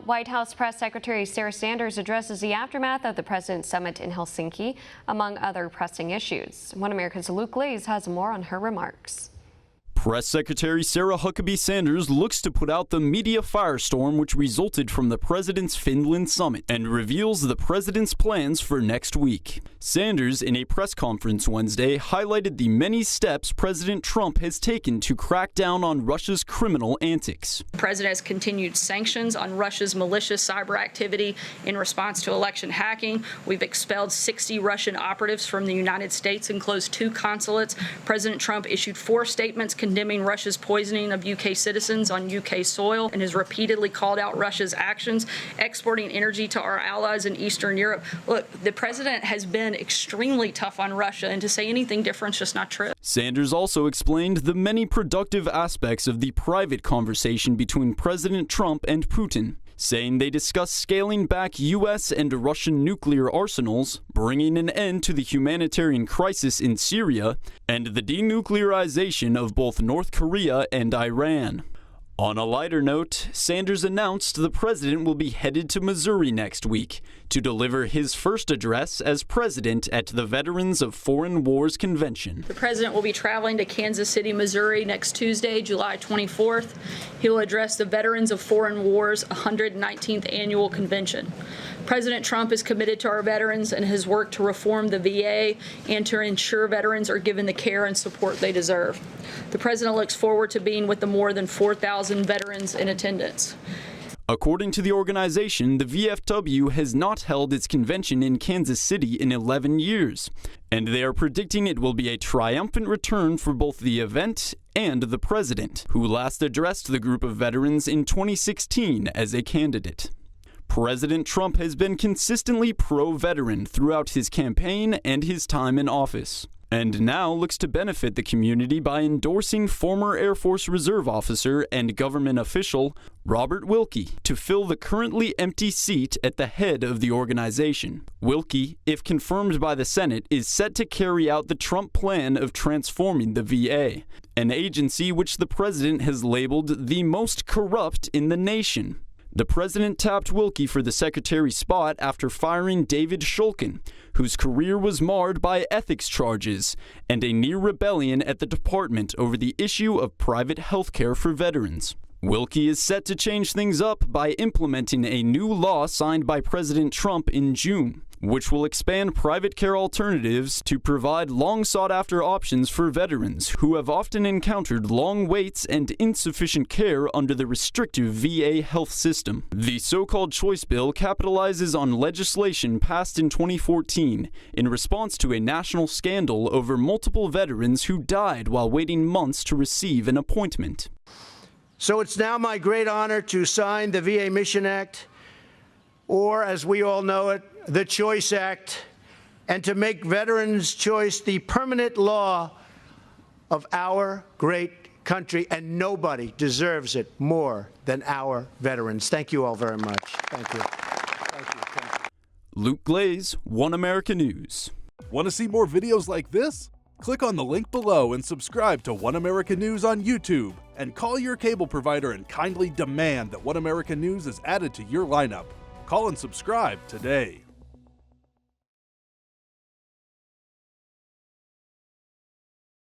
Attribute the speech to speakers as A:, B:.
A: White House Press Secretary Sarah Sanders addresses the aftermath of the President's Summit in Helsinki, among other pressing issues. One America's Luke Glaze has more on her remarks.
B: Press Secretary Sarah Huckabee Sanders looks to put out the media firestorm which resulted from the President's Finland summit and reveals the President's plans for next week. Sanders, in a press conference Wednesday, highlighted the many steps President Trump has taken to crack down on Russia's criminal antics.
C: The President has continued sanctions on Russia's malicious cyber activity in response to election hacking. We've expelled 60 Russian operatives from the United States and closed 2 consulates. President Trump issued 4 statements condemning Russia's poisoning of UK citizens on UK soil and has repeatedly called out Russia's actions, exporting energy to our allies in Eastern Europe. Look, the president has been extremely tough on Russia, and to say anything different is just not true.
B: Sanders also explained the many productive aspects of the private conversation between President Trump and Putin, saying they discussed scaling back U.S. and Russian nuclear arsenals, bringing an end to the humanitarian crisis in Syria, and the denuclearization of both North Korea and Iran. On a lighter note, Sanders announced the president will be headed to Missouri next week to deliver his first address as president at the Veterans of Foreign Wars Convention.
C: The president will be traveling to Kansas City, Missouri next Tuesday, July 24th. He will address the Veterans of Foreign Wars 119th Annual Convention. President Trump is committed to our veterans and has worked to reform the VA and to ensure veterans are given the care and support they deserve. The president looks forward to being with the more than 4,000 veterans in attendance.
B: According to the organization, the VFW has not held its convention in Kansas City in 11 years, and they are predicting it will be a triumphant return for both the event and the president, who last addressed the group of veterans in 2016 as a candidate. President Trump has been consistently pro-veteran throughout his campaign and his time in office, and now looks to benefit the community by endorsing former Air Force Reserve officer and government official Robert Wilkie to fill the currently empty seat at the head of the organization. Wilkie, if confirmed by the Senate, is set to carry out the Trump plan of transforming the VA, an agency which the president has labeled the most corrupt in the nation. The president tapped Wilkie for the secretary spot after firing David Shulkin, whose career was marred by ethics charges and a near rebellion at the department over the issue of private health care for veterans. Wilkie is set to change things up by implementing a new law signed by President Trump in June, which will expand private care alternatives to provide long-sought-after options for veterans who have often encountered long waits and insufficient care under the restrictive VA health system. The so-called Choice Bill capitalizes on legislation passed in 2014 in response to a national scandal over multiple veterans who died while waiting months to receive an appointment.
D: So it's now my great honor to sign the VA Mission Act, or as we all know it, the Choice Act, and to make Veterans' Choice the permanent law of our great country, and nobody deserves it more than our veterans. Thank you all very much. Thank you. Thank you. Thank you.
B: Luke Glaze, One America News.
E: Want to see more videos like this? Click on the link below and subscribe to One America News on YouTube, and call your cable provider and kindly demand that One America News is added to your lineup. Call and subscribe today.